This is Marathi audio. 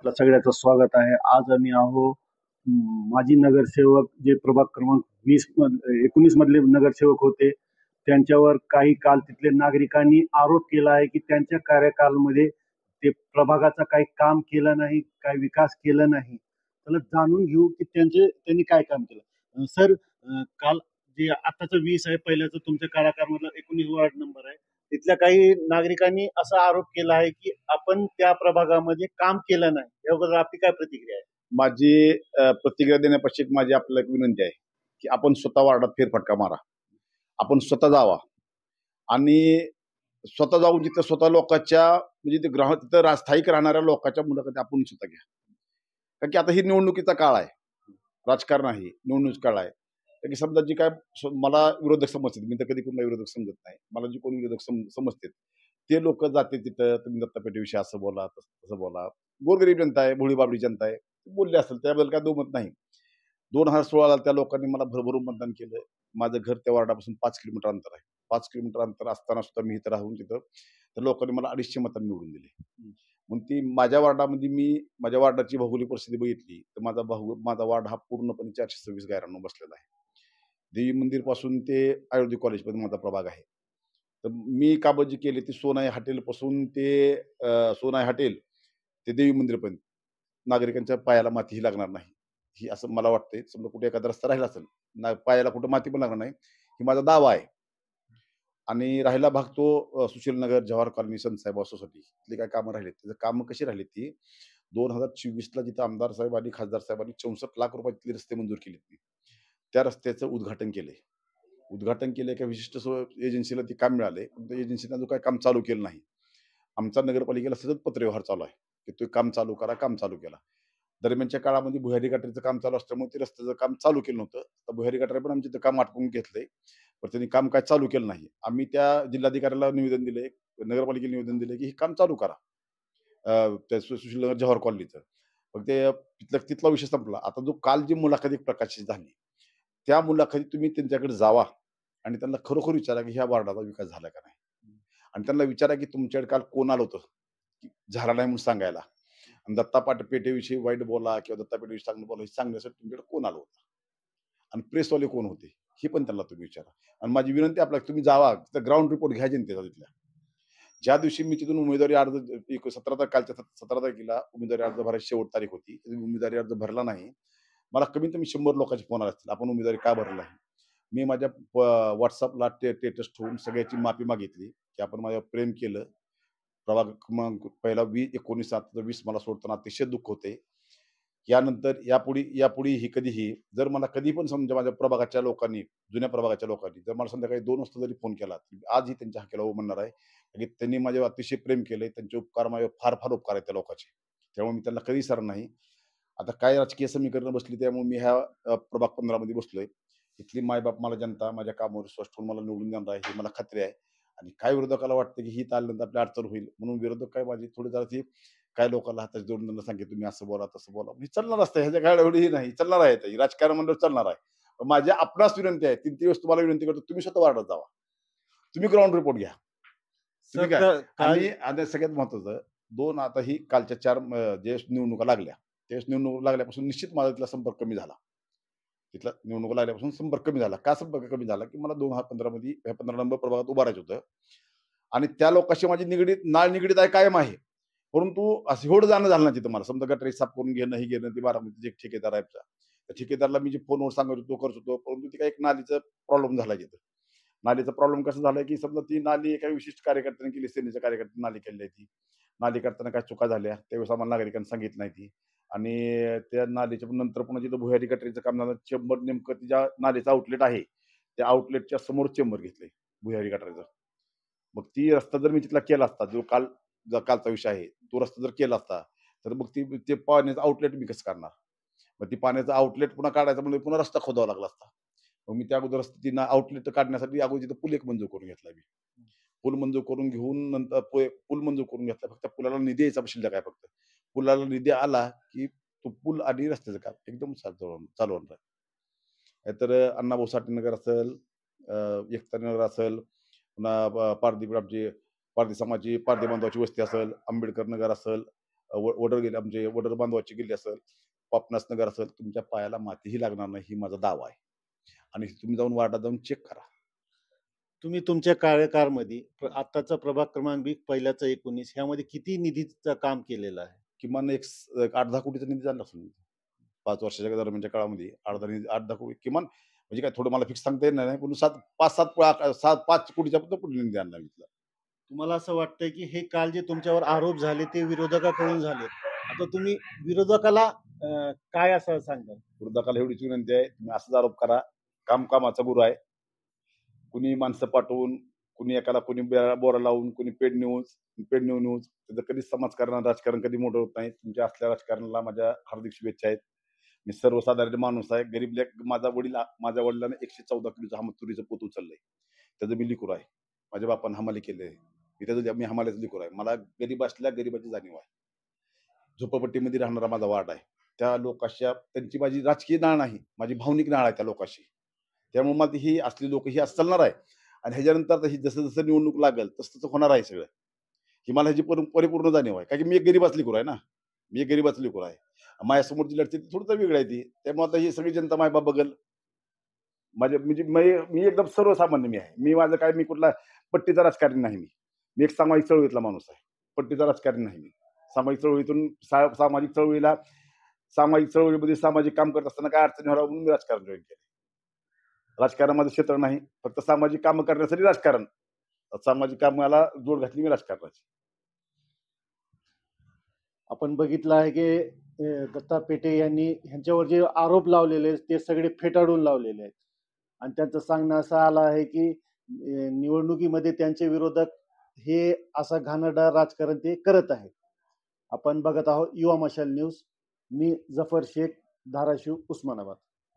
आपल्या सगळ्याचं स्वागत आहे. आज आम्ही आहो माजी नगरसेवक जे प्रभाग क्रमांक 19 मधले नगरसेवक होते, त्यांच्यावर काही काल तिथले नागरिकांनी आरोप केला आहे की त्यांच्या कार्यकाळामध्ये ते प्रभागाचं काही काम केलं नाही, काही विकास केला नाही. त्याला जाणून घेऊ की त्यांनी काय काम केलं. सर, काल जे आताचं 20 आहे, पहिल्याचं तुमच्या कार्यकाळामधलं 19 वार्ड नंबर आहे. तिथल्या काही नागरिकांनी असा आरोप केला आहे की आपण त्या प्रभागामध्ये काम केलं नाही. याबद्दल आपली काय प्रतिक्रिया आहे? माझी प्रतिक्रिया देण्यापेक्षा माझी आपल्याला एक विनंती आहे की आपण स्वतः वार्डात फेरफटका मारा. आपण स्वतः जावा आणि स्वतः जाऊन जिथं स्वतः लोकांच्या म्हणजे ते तिथं स्थायिक राहणाऱ्या लोकांच्या मुलाखती आपण स्वतः घ्या. कारण की आता ही निवडणुकीचा काळ आहे, राजकारण आहे, निवडणूक काळ आहे. कारण की समजा जी काय मला विरोधक समजतात, मी तर कधी कोणाला विरोधक समजत नाही. मला जे कोणी विरोधक समजतात ते लोक जाते तिथं, तुम्ही दत्तपेठेविषयी असं बोला, तसं बोला. गोरगरीब जनता आहे, भोळीबाबडी जनता आहे, बोलले असेल त्याबद्दल काय दुमत नाही. 2016ला त्या लोकांनी मला भरभरून मतदान केलं. माझं घर त्या वार्डापासून 5 किलोमीटर अंतर आहे. 5 किलोमीटर अंतर असताना सुद्धा मी इथं राहून तिथं त्या लोकांनी मला 250 मतांनी निवडून दिले. मग ती माझ्या वार्डामध्ये मी माझ्या वार्डाची भौगोलिक परिस्थिती बघितली तर माझा वार्ड हा पूर्णपणे 426 गायरांना बसलेला आहे. देवी मंदिर पासून ते आयुर्वेदिक कॉलेजपर्यंत माझा प्रभाग आहे. तर मी काबजी केली ती सोनाई हॉटेल पासून ते सोनाई हॉटेल ते देवी मंदिरपर्यंत नागरिकांच्या पायाला मातीही लागणार नाही, ही असं मला वाटतंय. समजा कुठे एखादा रस्ता राहिला असेल ना, पायाला कुठं माती पण लागणार नाही, ही माझा दावा आहे. आणि राहिला भाग तो सुशीलनगर, जवाहर कॉलनी, संतसाहेब सोसायटी इथली काय कामं राहिली, त्याचं कामं कशी राहिली ती 2024ला जिथं आमदार साहेब आणि खासदार साहेबांनी 64 लाख रुपयातले रस्ते मंजूर केले, त्या रस्त्याचं उद्घाटन केलंय. उद्घाटन केलं एका विशिष्ट एजन्सीला ते काम मिळाले, पण त्या एजन्सीनं जो काही काम चालू केलं नाही. आमचा नगरपालिकेला सतत पत्रव्यवहार चालू आहे की तो काम चालू करा, काम चालू केला. दरम्यानच्या काळामध्ये भुयारी गटारीचं काम चालू असल्यामुळे ते रस्त्याचं काम चालू केलं नव्हतं. तर भुयारी गटारी पण आमच्या काम आटपून घेतलंय, पण त्यांनी काम काय चालू केलं नाही. आम्ही त्या जिल्हाधिकाऱ्याला निवेदन दिले, नगरपालिकेला निवेदन दिले की हे काम चालू करा त्या सुशीलनगर जवाहर कॉलनीचं. मग ते तिथला विषय संपला. आता जो काल जी मुलाखत एक प्रकाशित झाली, त्या मुलाखतीत तुम्ही त्यांच्याकडे जावा आणि त्यांना खरोखर विचारा की ह्या वार्डाचा विकास झाला का नाही. आणि त्यांना विचारा की तुमच्याकडे काल कोण आलं होतं झाला नाही म्हणून सांगायला, आणि दत्ता पेठेविषयी वाईट बोला किंवा दत्ता पेठेविषयी चांगलं बोला हे सांगण्यासाठी तुमच्याकडे कोण आलं होतं आणि प्रेसवाले कोण होते हे पण त्यांना तुम्ही विचारा. आणि माझी विनंती आपल्याला, तुम्ही जावा तिथं ग्राउंड रिपोर्ट घ्या जनतेचा तिथल्या. ज्या दिवशी मी तिथून उमेदवारी अर्ज 17 तारखेला उमेदवारी अर्ज भरायची शेवट तारीख होती, उमेदवारी अर्ज भरला नाही. मला कमीत कमी 100 लोकांचे फोन आले असतील, आपण उमेदवारी का भरला नाही. मी माझ्या व्हॉट्सअपला स्टेटस ठेवून सगळ्याची माफी मागितली की आपण माझ्यावर प्रेम केलं. प्रभाग क्रमांक पहिला 19 20 मला सोडताना अतिशय दुःख होते. यानंतर यापुढे ही कधीही जर मला कधी पण समजा माझ्या प्रभागाच्या लोकांनी, जुन्या प्रभागाच्या लोकांनी जर मला संध्याकाळी 2 वाजता जरी फोन केला, आजही त्यांच्या हाकेला हो म्हणणार आहे की त्यांनी माझ्यावर अतिशय प्रेम केलंय. त्यांचे उपकार माझ्यावर फार फार उपकार आहेत त्या लोकांचे, त्यामुळे मी त्यांना कधी विसरणार नाही. आता काय राजकीय समीकरणं बसली त्यामुळे मी ह्या प्रभाग 15 मध्ये बसलोय. इथली मायबाप मला जनता माझ्या कामावर विश्वास ठेवून मला निवडून देणार आहे ही मला खात्री आहे. आणि काय विरोधकाला वाटतं की ही आल्यानंतर आपली अडचण होईल म्हणून विरोधक काय माझी थोडी जरा ती काय लोकांना हातात जोडून त्यांना सांगितलं तुम्ही असं बोला तसं बोला, मी चालणार असतं ह्याच्या काय एवढी नाही, चालणार आहे राजकारण मंडळ चालणार आहे. माझ्या आपणास विनंती आहे, 3 दिवस तुम्हाला विनंती करतो, तुम्ही स्वतः वाढत जावा, तुम्ही ग्राउंड रिपोर्ट घ्या. तुम्ही काय आणि सगळ्यात महत्वाचं आता ही कालच्या 4 जे निवडणुका लागल्या त्यावेळेस निवडणूक लागल्यापासून निश्चित माझा तिथला संपर्क कमी झाला. तिथला निवडणूक लागल्यापासून संपर्क कमी झाला. का संपर्क कमी झाला की मला 2015 मध्ये 15 नंबर प्रभागात उभारायचं होतं आणि त्या लोकांशी माझी निगडीत आहे, कायम आहे. परंतु असं एवढं जाणं झालं ना तिथं मला, समजा गटरी साफ करून घेणं ही घेणं, ती बारामतीचे एक ठेकेदार आहे, त्या ठेकेदारला मी जे फोनवर सांगत होतो करत होतो, परंतु ती काही एक नालीचा प्रॉब्लेम झाला तिथं. नालीचा प्रॉब्लेम कसं झालाय की समजा ती नाली एका विशिष्ट कार्यकर्त्याने केली, सेनेच्या कार्यकर्त्याने नाली केली आहे. ती नाली करताना काय चुका झाल्या त्यावेळेस आम्हाला नागरिकांनी सांगितलं नाही ती. आणि त्या नालीच्या नंतर पुन्हा जिथं भुयारी गटरीचं काम झालं, चेंबर नेमकं तिच्या नालीचं आउटलेट आहे त्या आउटलेटच्या समोर चेंबर घेतलंय भुयारी गटरीचं. मग ती रस्ता जर मी तिथला केला असता, जो कालचा विषय आहे, तो रस्ता जर केला असता तर मग ते पाण्याचं आउटलेट मी कसं करणार. मग ती पाण्याचं आउटलेट पुन्हा काढायचं म्हणजे पुन्हा रस्ता खोदावा लागला असता. मग मी त्या अगोदर रस्ता आउटलेट काढण्यासाठी अगोदर तिथं पूल एक मंजूर करून घेतला. मी पूल मंजूर करून घेऊन नंतर पूल मंजूर करून घेतला. फक्त पुलाला निधी यायचा शिल्लक आहे. फक्त पुलाला निधी आला की तो पूल आणि रस्त्याचं काम एकदम चालू होणार आहे. तर अण्णाभाऊ साठे नगर असेल, एकता नगर असेल, पुन्हा पारधी समाजाची पारधी बांधवाची वस्ती असेल, आंबेडकर नगर असेल, वडर गेले आमचे वडर बांधवाची गेली असेल, पापनास नगर असेल, तुमच्या पायाला मातीही लागणार नाही ही माझा दावा आहे. आणि तुम्ही जाऊन वार्डात जाऊन चेक करा. तुम्ही तुमच्या कार्यकाळामध्ये आत्ताचा प्रभाग क्रमांक 20 पहिल्याचा 19 ह्यामध्ये किती निधीचं काम केलेलं आहे? किमान एक 8-10 कोटीचा निधी झाला असेल. 5 वर्षाच्या दरम्यानच्या काळामध्ये 8-10 कोटी किमान, म्हणजे काय थोडं मला फिक्स सांगता येणार नाही, पण 5 कोटीच्या पण पुढे निधी आणला मी तिथला. तुम्हाला असं वाटतंय की हे काल जे तुमच्यावर आरोप झाले ते विरोधकाकडून झाले. आता तुम्ही विरोधकाला काय असं सांगाल? विरोधकाला एवढीच विनंती आहे, तुम्ही असाच आरोप करा. काम कामाचा गुरु आहे. कुणी माणसं पाठवून, कुणी एकाला कुणी बोरा लावून, कुणी पेड न्यूज त्याचं कधीच समाजकारण राजकारण कधी मोठं होत नाही. तुमच्या असल्या राजकारणाला माझ्या हार्दिक शुभेच्छा आहेत. मी सर्वसाधारण माणूस आहे. गरीब माझ्या वडिलांनी 114 किलोचं तुरीचं पोत उचललंय. त्याचं मी लिकूर आहे. माझ्या बापानं हमाली केलंय. मी हमालीचं लिकूर आहे. मला गरीबाची जाणीव आहे. झोपडपट्टीमध्ये राहणारा माझा वार्ड आहे. त्या लोकांच्या त्यांची माझी राजकीय नाळ नाही, माझी भावनिक नाळ आहे त्या लोकांशी. त्यामुळे मला ही असली लोक ही असं चालणार आहे. आणि ह्याच्यानंतर ही जसं जसं निवडणूक लागेल तसं तसं होणार आहे सगळं. ही मला ह्याची परिपूर्ण जाणीव आहे. कारण की मी एक गरीबाचं लेकरू आहे ना. मी एक गरीबाचं लेकरू आहे. माझ्यासमोरची लढती थोडंसं वेगळं आहे ती. त्यामुळे आता ही सगळी जनता माझ्या बघल. म्हणजे मी एकदम सर्वसामान्य आहे. मी कुठला पट्टीचा राजकारणी नाही. मी एक सामाजिक चळवळीतला माणूस आहे. पट्टीचा राजकारणी नाही मी. सामाजिक चळवळीतून सामाजिक चळवळीमध्ये सामाजिक काम करत असताना काय अडचणी व्हावं म्हणून मी राजकारण जॉईन केलं. राजकारणामध्ये क्षेत्र नाही, फक्त सामाजिक कामं करण्यासाठी राजकारण. सामाजिक कामाला जोड घातली मी राजकारणाची. आपण बघितलं आहे की दत्ता पेटे यांनी ह्यांच्यावर जे आरोप लावलेले आहेत ते सगळे फेटाळून लावलेले आहेत. आणि त्यांचं सांगणं असं आलं आहे की निवडणुकीमध्ये त्यांचे विरोधक हे असं घाणेरडं राजकारण ते करत आहेत. आपण बघत आहोत युवा मशाल न्यूज. मी जफर शेख, धाराशिव, उस्मानाबाद.